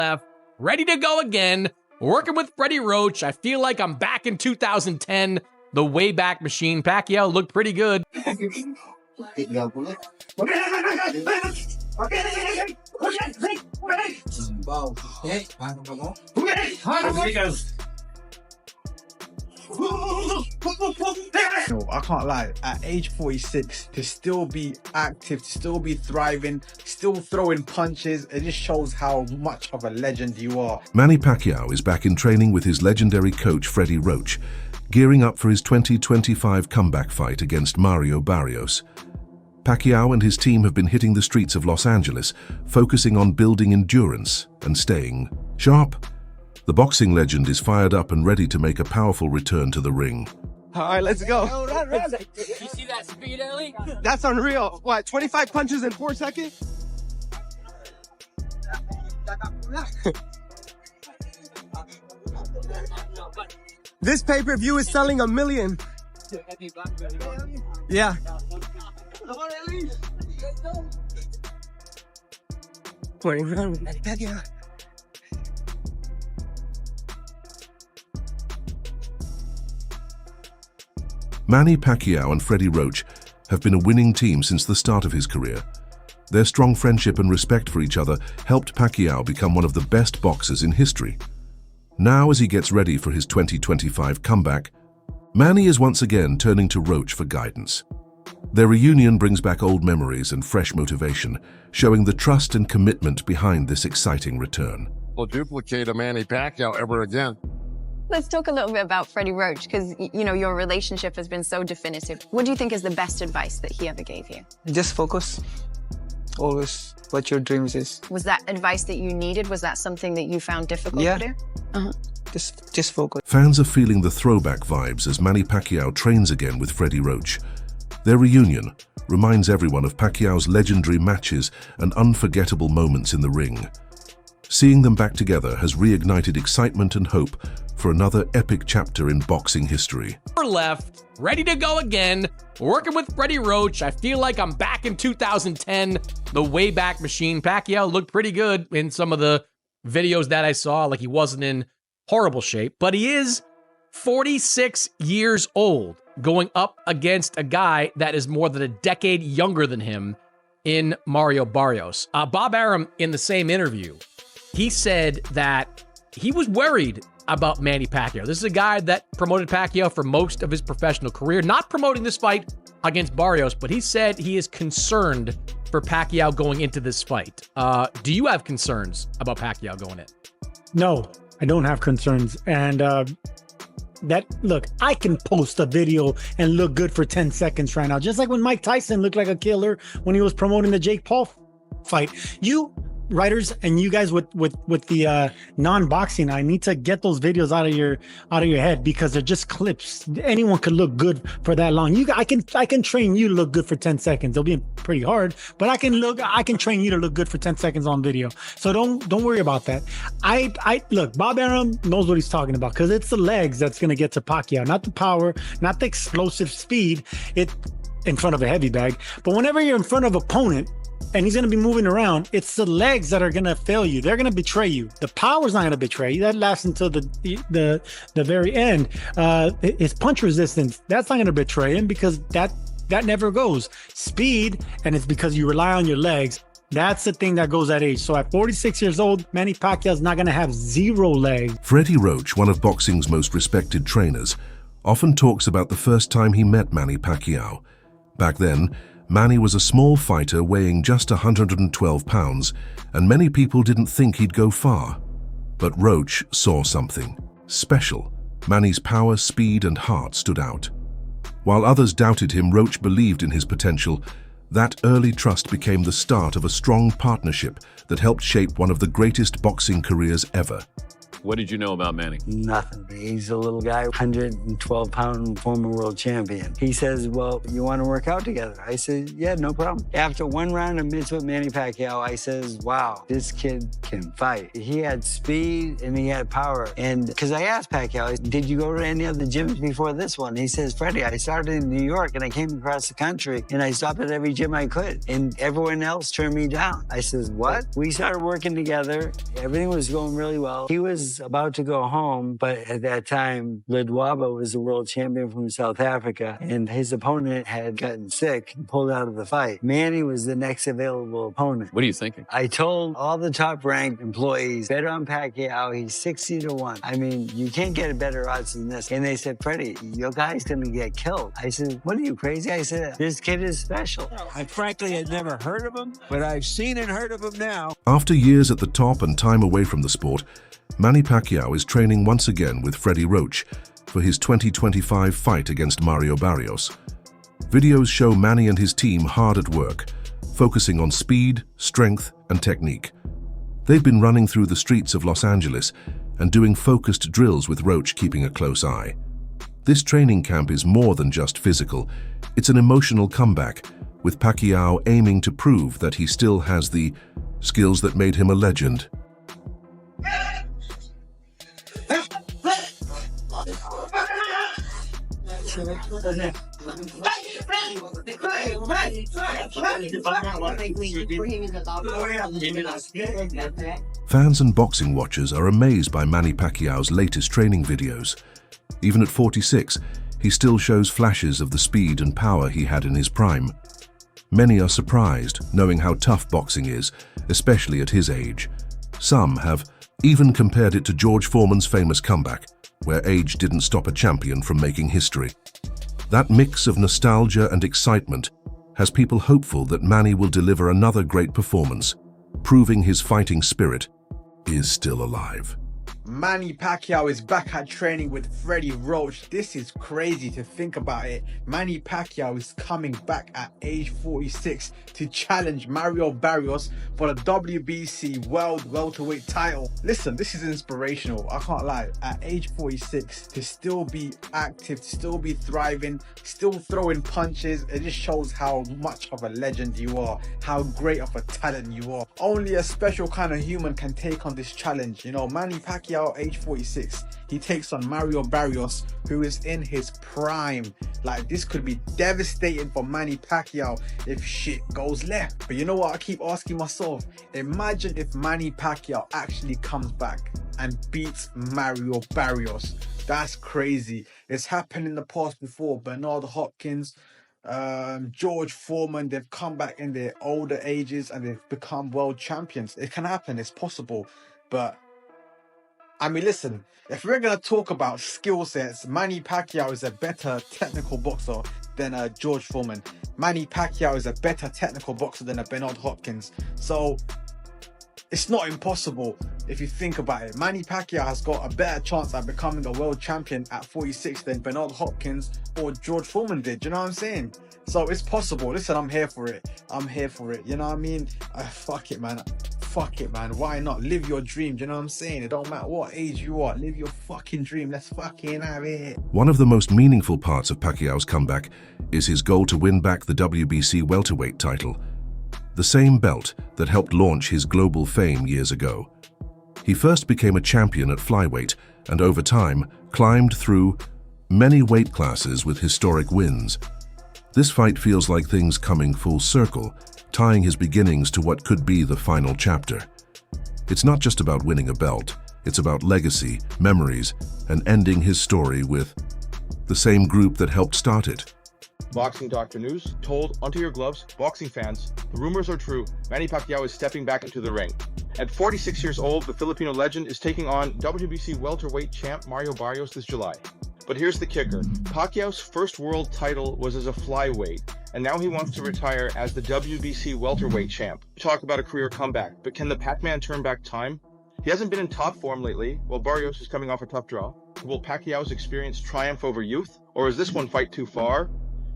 left, ready to go again, working with Freddie Roach. I feel like I'm back in 2010, the Wayback Machine. Pacquiao looked pretty good. I can't lie, at age 46, to still be active, to still be thriving, still throwing punches, it just shows how much of a legend you are. Manny Pacquiao is back in training with his legendary coach Freddie Roach, gearing up for his 2025 comeback fight against Mario Barrios. Pacquiao and his team have been hitting the streets of Los Angeles, focusing on building endurance and staying sharp. The boxing legend is fired up and ready to make a powerful return to the ring. All right, let's go. You see that speed, Ellie? That's unreal. What, 25 punches in 4 seconds? This pay-per-view is selling 1 million. Yeah. Manny Pacquiao and Freddie Roach have been a winning team since the start of his career. Their strong friendship and respect for each other helped Pacquiao become one of the best boxers in history. Now, as he gets ready for his 2025 comeback, Manny is once again turning to Roach for guidance. Their reunion brings back old memories and fresh motivation, showing the trust and commitment behind this exciting return. Will duplicate a Manny Pacquiao ever again. Let's talk a little bit about Freddie Roach, because, you know, your relationship has been so definitive. What do you think is the best advice that he ever gave you? Just focus. Always what your dreams is. Was that advice that you needed? Was that something that you found difficult to do? Just focus. Fans are feeling the throwback vibes as Manny Pacquiao trains again with Freddie Roach. Their reunion reminds everyone of Pacquiao's legendary matches and unforgettable moments in the ring. Seeing them back together has reignited excitement and hope for another epic chapter in boxing history. Left, ready to go again, working with Freddie Roach. I feel like I'm back in 2010, the Wayback Machine. Pacquiao looked pretty good in some of the videos that I saw, like he wasn't in horrible shape, but he is 46 years old, going up against a guy that is more than a decade younger than him in Mario Barrios. Bob Arum, in the same interview, he said that he was worried about Manny Pacquiao. This is a guy that promoted Pacquiao for most of his professional career, not promoting this fight against Barrios, but he said he is concerned for Pacquiao going into this fight. Do you have concerns about Pacquiao going in? No, I don't have concerns. And look, I can post a video and look good for 10 seconds right now, just like when Mike Tyson looked like a killer when he was promoting the Jake Paul fight. You writers and you guys with the non-boxing, I need to get those videos out of your head, because they're just clips. Anyone could look good for that long. I can train you to look good for 10 seconds. It'll be pretty hard, but I can train you to look good for 10 seconds on video. So don't worry about that. I look, Bob Arum knows what he's talking about, because it's the legs that's going to get to Pacquiao, not the power, not the explosive speed. It in front of a heavy bag, but whenever you're in front of an opponent and he's going to be moving around, it's the legs that are going to fail you. They're going to betray you. The power's not going to betray you. That lasts until the very end. His punch resistance, that's not going to betray him, because that never goes. Speed, and it's because you rely on your legs. That's the thing that goes at age. So at 46 years old, Manny Pacquiao's not going to have 0 legs. Freddie Roach, one of boxing's most respected trainers, often talks about the first time he met Manny Pacquiao. Back then, Manny was a small fighter weighing just 112 pounds, and many people didn't think he'd go far. But Roach saw something special. Manny's power, speed, and heart stood out. While others doubted him, Roach believed in his potential. That early trust became the start of a strong partnership that helped shape one of the greatest boxing careers ever. What did you know about Manny? Nothing. He's a little guy, 112-pound former world champion. He says, well, you want to work out together? I said, yeah, no problem. After one round of mitts with Manny Pacquiao, I says, wow, this kid can fight. He had speed and he had power. And because I asked Pacquiao, did you go to any other gyms before this one? He says, Freddie, I started in New York and I came across the country and I stopped at every gym I could. And everyone else turned me down. I says, what? We started working together. Everything was going really well. He was about to go home, but at that time, Ledwaba was the world champion from South Africa, and his opponent had gotten sick and pulled out of the fight. Manny was the next available opponent. What are you thinking? I told all the top-ranked employees, bet on Pacquiao, he's 60-1. I mean, you can't get a better odds than this. And they said, Freddie, your guy's gonna get killed. I said, what are you, crazy? I said, this kid is special. I frankly had never heard of him, but I've seen and heard of him now. After years at the top and time away from the sport, Manny Pacquiao is training once again with Freddie Roach for his 2025 fight against Mario Barrios. Videos show Manny and his team hard at work, focusing on speed, strength, and technique. They've been running through the streets of Los Angeles and doing focused drills with Roach keeping a close eye. This training camp is more than just physical. It's an emotional comeback, with Pacquiao aiming to prove that he still has the skills that made him a legend. Fans and boxing watchers are amazed by Manny Pacquiao's latest training videos. Even at 46, he still shows flashes of the speed and power he had in his prime. Many are surprised, knowing how tough boxing is, especially at his age. Some have even compared it to George Foreman's famous comeback, where age didn't stop a champion from making history. That mix of nostalgia and excitement has people hopeful that Manny will deliver another great performance, proving his fighting spirit is still alive. Manny Pacquiao is back at training with Freddie Roach. This is crazy to think about it. Manny Pacquiao is coming back at age 46 to challenge Mario Barrios for the WBC World Welterweight title. Listen, this is inspirational. I can't lie. At age 46, to still be active, to still be thriving, still throwing punches, it just shows how much of a legend you are, how great of a talent you are. Only a special kind of human can take on this challenge. You know, Manny Pacquiao, age 46, he takes on Mario Barrios, who is in his prime. Like, this could be devastating for Manny Pacquiao if shit goes left. But you know what I keep asking myself? Imagine if Manny Pacquiao actually comes back and beats Mario Barrios. That's crazy. It's happened in the past before. Bernard Hopkins, George Foreman, they've come back in their older ages and they've become world champions. It can happen, it's possible. But I mean, listen, if we're going to talk about skill sets, Manny Pacquiao is a better technical boxer than George Foreman. Manny Pacquiao is a better technical boxer than a Bernard Hopkins. So it's not impossible if you think about it. Manny Pacquiao has got a better chance at becoming a world champion at 46 than Bernard Hopkins or George Foreman did. Do you know what I'm saying? So it's possible. Listen, I'm here for it. I'm here for it. You know what I mean? Fuck it, man. Fuck it, man. Why not? Live your dream. Do you know what I'm saying? It don't matter what age you are. Live your fucking dream. Let's fucking have it. One of the most meaningful parts of Pacquiao's comeback is his goal to win back the WBC welterweight title, the same belt that helped launch his global fame years ago. He first became a champion at flyweight and over time climbed through many weight classes with historic wins. This fight feels like things coming full circle, tying his beginnings to what could be the final chapter. It's not just about winning a belt, it's about legacy, memories, and ending his story with the same group that helped start it. Boxing Doctor News told Onto Your Gloves, boxing fans, the rumors are true. Manny Pacquiao is stepping back into the ring. At 46 years old, the Filipino legend is taking on WBC welterweight champ Mario Barrios this July. But here's the kicker. Pacquiao's first world title was as a flyweight, and now he wants to retire as the WBC welterweight champ. Talk about a career comeback, but can the Pac-Man turn back time? He hasn't been in top form lately, while Barrios is coming off a tough draw. Will Pacquiao's experience triumph over youth, or is this one fight too far?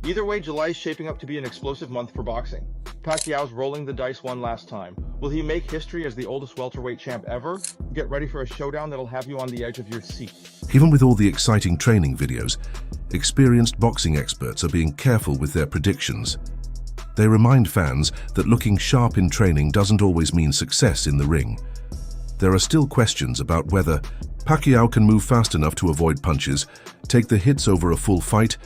Either way, July is shaping up to be an explosive month for boxing. Pacquiao's rolling the dice one last time. Will he make history as the oldest welterweight champ ever? Get ready for a showdown that'll have you on the edge of your seat. Even with all the exciting training videos, experienced boxing experts are being careful with their predictions. They remind fans that looking sharp in training doesn't always mean success in the ring. There are still questions about whether Pacquiao can move fast enough to avoid punches, take the hits over a full fight,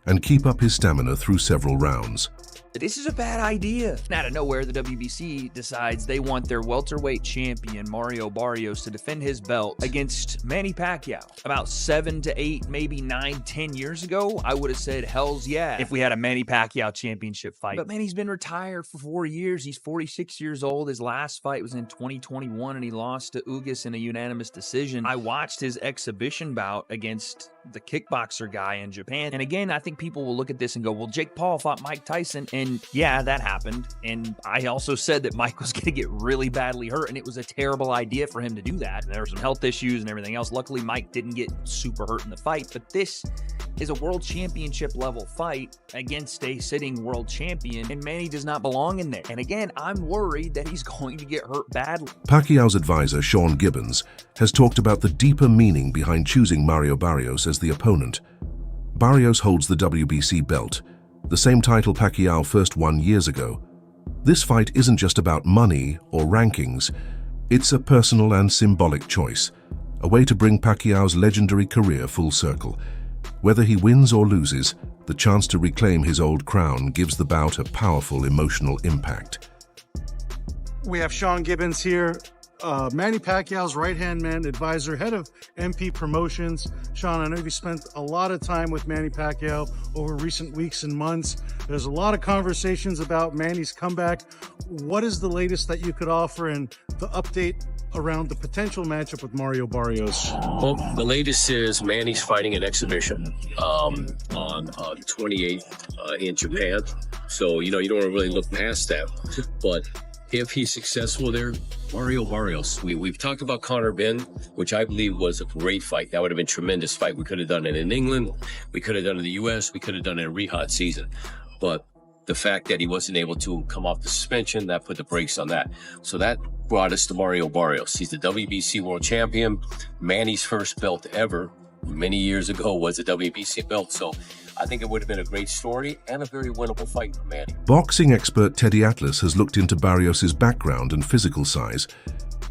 and keep up his stamina through several rounds. This is a bad idea. Out of nowhere, the WBC decides they want their welterweight champion, Mario Barrios, to defend his belt against Manny Pacquiao. About 7 to 8, maybe 9, 10 years ago, I would have said, hells yeah, if we had a Manny Pacquiao championship fight. But Manny's been retired for 4 years. He's 46 years old. His last fight was in 2021, and he lost to Ugas in a unanimous decision. I watched his exhibition bout against the kickboxer guy in Japan. And again, I think people will look at this and go, well, Jake Paul fought Mike Tyson, and yeah, that happened. And I also said that Mike was going to get really badly hurt, and it was a terrible idea for him to do that. And there were some health issues and everything else. Luckily, Mike didn't get super hurt in the fight, but this is a world championship level fight against a sitting world champion, and Manny does not belong in there. And again, I'm worried that he's going to get hurt badly. Pacquiao's advisor, Sean Gibbons, has talked about the deeper meaning behind choosing Mario Barrios as the opponent. Barrios holds the WBC belt, the same title Pacquiao first won years ago. This fight isn't just about money or rankings. It's a personal and symbolic choice, a way to bring Pacquiao's legendary career full circle. Whether he wins or loses, the chance to reclaim his old crown gives the bout a powerful emotional impact. We have Sean Gibbons here, Manny Pacquiao's right-hand man, advisor, head of MP Promotions. Sean, I know you spent a lot of time with Manny Pacquiao over recent weeks and months. There's a lot of conversations about Manny's comeback. What is the latest that you could offer and the update around the potential matchup with Mario Barrios? Well, the latest is Manny's fighting an exhibition on the 28th in Japan. So, you don't want to really look past that. But if he's successful there, Mario Barrios. We've talked about Conor Benn, which I believe was a great fight. That would have been a tremendous fight. We could have done it in England. We could have done it in the U.S. We could have done it in a rehab season. But the fact that he wasn't able to come off the suspension, that put the brakes on that. So that brought us to Mario Barrios. He's the WBC world champion. Manny's first belt ever many years ago was a WBC belt. So I think it would have been a great story and a very winnable fight for Manny. Boxing expert Teddy Atlas has looked into Barrios' background and physical size.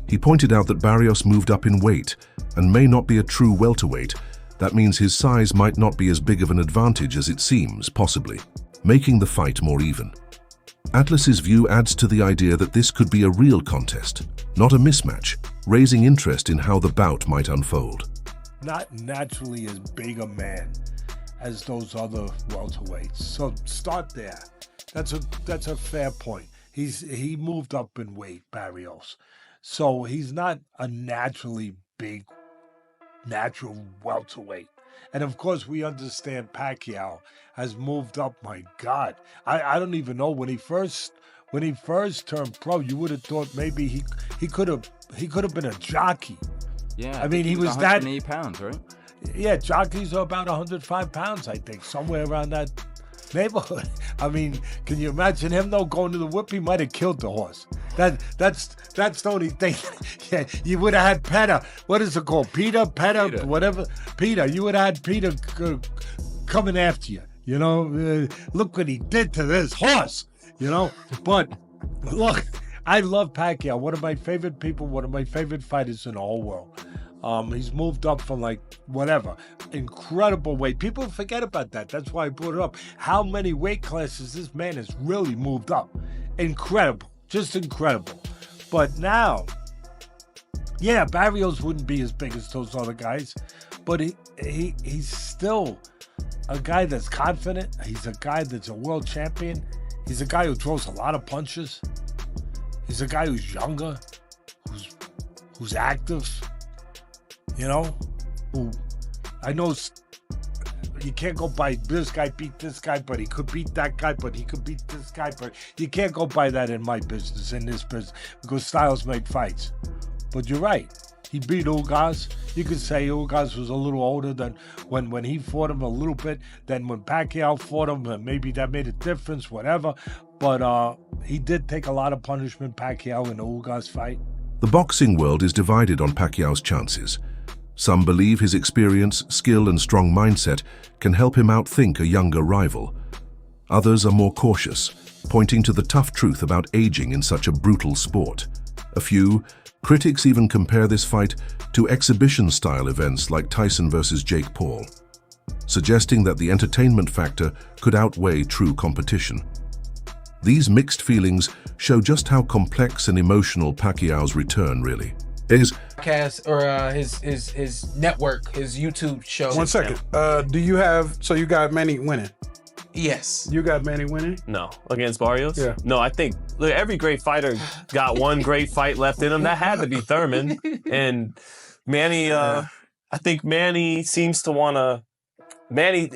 He pointed out that Barrios moved up in weight and may not be a true welterweight. That means his size might not be as big of an advantage as it seems, possibly, making the fight more even. Atlas's view adds to the idea that this could be a real contest, not a mismatch, raising interest in how the bout might unfold. Not naturally as big a man as those other welterweights. So start there. That's a fair point. He moved up in weight, Barrios. So he's not a naturally big, natural welterweight. And of course, we understand Pacquiao has moved up. My God, I don't even know when he first turned pro. You would have thought maybe he could have been a jockey. Yeah, I mean he was 108 pounds, right? Yeah, jockeys are about 105 pounds, I think, somewhere around that neighborhood. I mean, can you imagine him though going to the whip? He might have killed the horse. That's the only thing. Yeah, you would have had Petter. What is it called? Peter, whatever. Peter. You would have had Peter coming after you. Look what he did to this horse. But look, I love Pacquiao. One of my favorite people. One of my favorite fighters in the whole world. He's moved up from incredible weight. People forget about that. That's why I brought it up. How many weight classes this man has really moved up. Incredible. Just incredible. But now, yeah, Barrios wouldn't be as big as those other guys, but he's still a guy that's confident. He's a guy that's a world champion. He's a guy who throws a lot of punches. He's a guy who's younger, who's active. Who I know you can't go by this guy beat this guy, but he could beat that guy, but he could beat this guy, but you can't go by that in my business, in this business, because styles make fights. But you're right. He beat Ugas. You could say Ugas was a little older than when he fought him a little bit, than when Pacquiao fought him, and maybe that made a difference, whatever. but he did take a lot of punishment, Pacquiao, in the Ugas fight. The boxing world is divided on Pacquiao's chances. Some believe his experience, skill, and strong mindset can help him outthink a younger rival. Others are more cautious, pointing to the tough truth about aging in such a brutal sport. A few critics even compare this fight to exhibition-style events like Tyson versus Jake Paul, suggesting that the entertainment factor could outweigh true competition. These mixed feelings show just how complex and emotional Pacquiao's return really is. Podcast or his network, his YouTube show. 1 second. Do you have? So you got Manny winning? Yes. You got Manny winning? No, against Barrios. Yeah. No, I think look, every great fighter got one great fight left in him. That had to be Thurman. And Manny. I think Manny seems to want to. Manny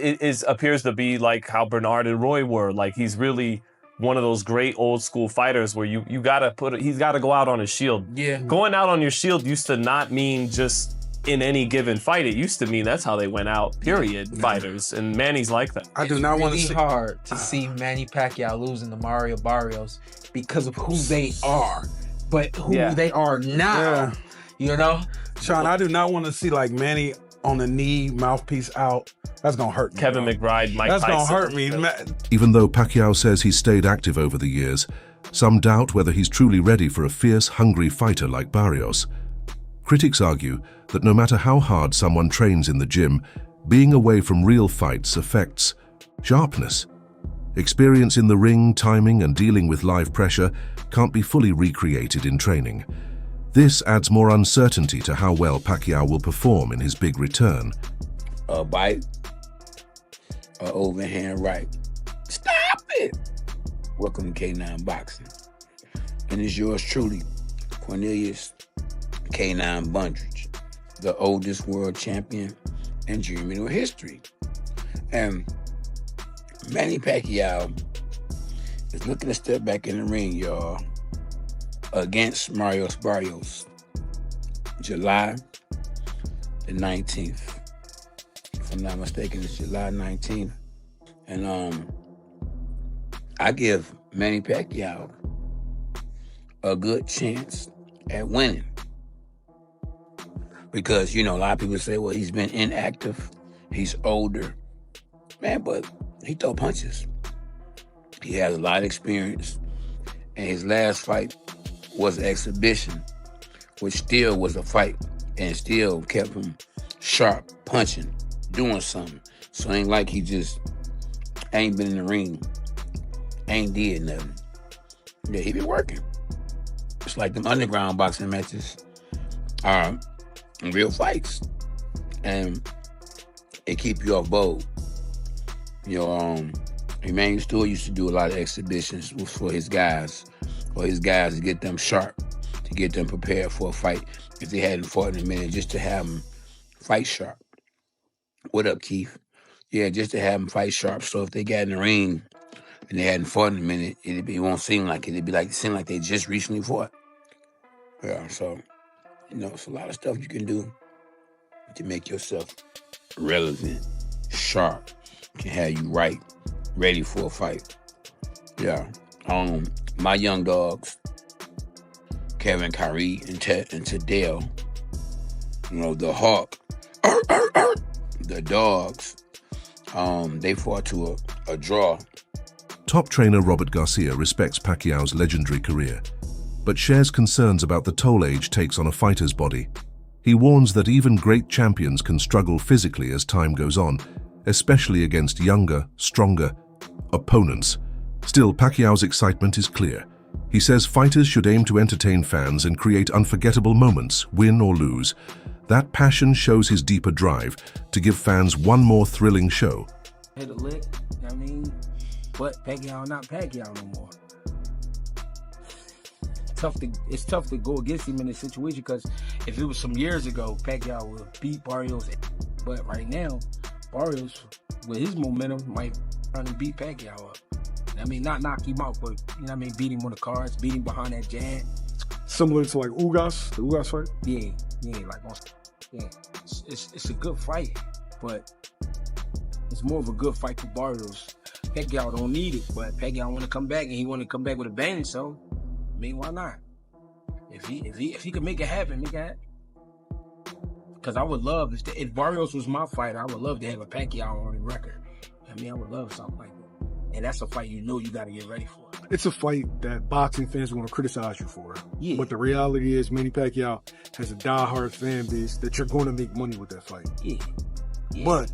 appears to be like how Bernard and Roy were. Like he's really one of those great old school fighters where you gotta he's gotta go out on his shield. Yeah. Going out on your shield used to not mean just in any given fight. It used to mean that's how they went out, period, fighters. And Manny's like that. I do not want to see. It's really hard to see Manny Pacquiao losing to Mario Barrios because of who they are. But who they are now, you know? Sean, I do not want to see like Manny on the knee, mouthpiece out. That's gonna hurt me. Kevin McBride, Mike That's Tyson. gonna hurt me. Even though Pacquiao says he's stayed active over the years, some doubt whether he's truly ready for a fierce, hungry fighter like Barrios. Critics argue that no matter how hard someone trains in the gym, being away from real fights affects sharpness. Experience in the ring, timing, and dealing with live pressure can't be fully recreated in training. This adds more uncertainty to how well Pacquiao will perform in his big return. A bite, a overhand right. Stop it! Welcome to K9 Boxing. And it's yours truly, Cornelius K9 Bundridge, the oldest world champion in juvenile history. And Manny Pacquiao is looking to step back in the ring, y'all, against Mario Barrios, July the 19th. If I'm not mistaken, it's July 19th. And I give Manny Pacquiao a good chance at winning. Because, you know, a lot of people say, well, he's been inactive, he's older. Man, but he throw punches. He has a lot of experience. And his last fight was an exhibition, which still was a fight and still kept him sharp, punching, doing something. So it ain't like he just ain't been in the ring, ain't did nothing. Yeah, he been working. It's like them underground boxing matches are real fights. And it keep you off bold. You know, Emmanuel Stewart used to do a lot of exhibitions for his guys, to get them sharp, to get them prepared for a fight if they hadn't fought in a minute, just to have them fight sharp. What up, Keith? Yeah, just to have them fight sharp. So if they got in the ring and they hadn't fought in a minute, it won't seem like it. It'd be like it seem like they just recently fought. Yeah, so you know, it's a lot of stuff you can do to make yourself relevant, sharp, can have you right, ready for a fight. Yeah. My young dogs, Kevin, Kyrie, and Tadell, you know, the Hawk, the dogs, they fought to a draw. Top trainer Robert Garcia respects Pacquiao's legendary career, but shares concerns about the toll age takes on a fighter's body. He warns that even great champions can struggle physically as time goes on, especially against younger, stronger opponents. Still, Pacquiao's excitement is clear. He says fighters should aim to entertain fans and create unforgettable moments, win or lose. That passion shows his deeper drive to give fans one more thrilling show. Hit a lick, you know what I mean? But Pacquiao not Pacquiao no more. It's tough to go against him in this situation because if it was some years ago, Pacquiao would beat Barrios. But right now, Barrios, with his momentum, might try to beat Pacquiao up. I mean, not knock him out, but, you know what I mean, beat him on the cards, beat him behind that jab. Similar to like Ugas, the Ugas fight? Yeah, it's a good fight, but it's more of a good fight for Barrios Pacquiao don't need it, but Pacquiao want to come back and he want to come back with a bang. So, I mean, why not? If he could make it happen, make it happen. Because I would love if Barrios was my fighter, I would love to have a Pacquiao on the record. I mean, I would love something like that. And that's a fight you got to get ready for. It's a fight that boxing fans want to criticize you for. Yeah. But the reality is, Manny Pacquiao has a diehard fan base that you're going to make money with that fight. Yeah. But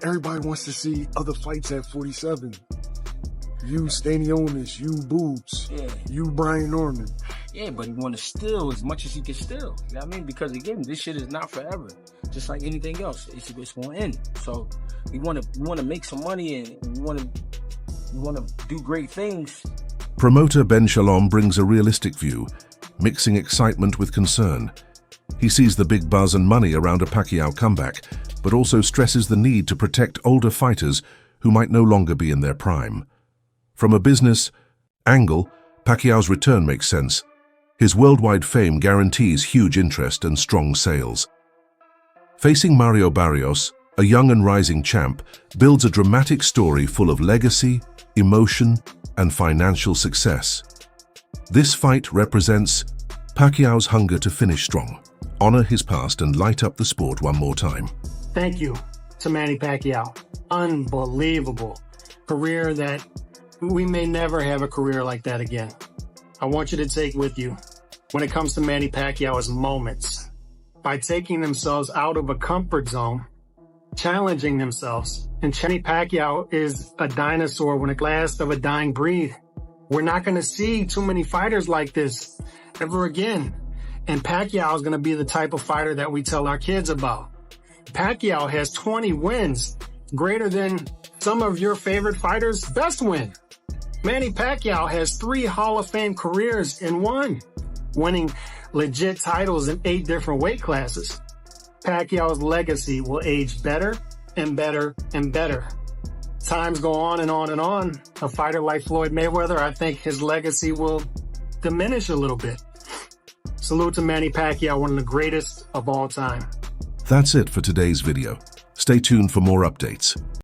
everybody wants to see other fights at 47. You, Stanionis, you, Boobs, you, Brian Norman. Yeah, but he want to steal as much as he can steal. You know what I mean? Because again, this shit is not forever. Just like anything else, it's going to end. So we want to make some money and we want to do great things. Promoter Ben Shalom brings a realistic view, mixing excitement with concern. He sees the big buzz and money around a Pacquiao comeback, but also stresses the need to protect older fighters who might no longer be in their prime. From a business angle, Pacquiao's return makes sense. His worldwide fame guarantees huge interest and strong sales. Facing Mario Barrios, a young and rising champ, builds a dramatic story full of legacy, emotion, and financial success. This fight represents Pacquiao's hunger to finish strong, honor his past, and light up the sport one more time. Thank you to Manny Pacquiao. Unbelievable career that we may never have a career like that again. I want you to take with you, when it comes to Manny Pacquiao, is moments. By taking themselves out of a comfort zone, challenging themselves. And Manny Pacquiao is a dinosaur when it last of a dying breed. We're not going to see too many fighters like this ever again. And Pacquiao is going to be the type of fighter that we tell our kids about. Pacquiao has 20 wins, greater than some of your favorite fighters' best win. Manny Pacquiao has 3 Hall of Fame careers in one, winning legit titles in 8 different weight classes. Pacquiao's legacy will age better and better and better. Times go on and on and on. A fighter like Floyd Mayweather, I think his legacy will diminish a little bit. Salute to Manny Pacquiao, one of the greatest of all time. That's it for today's video. Stay tuned for more updates.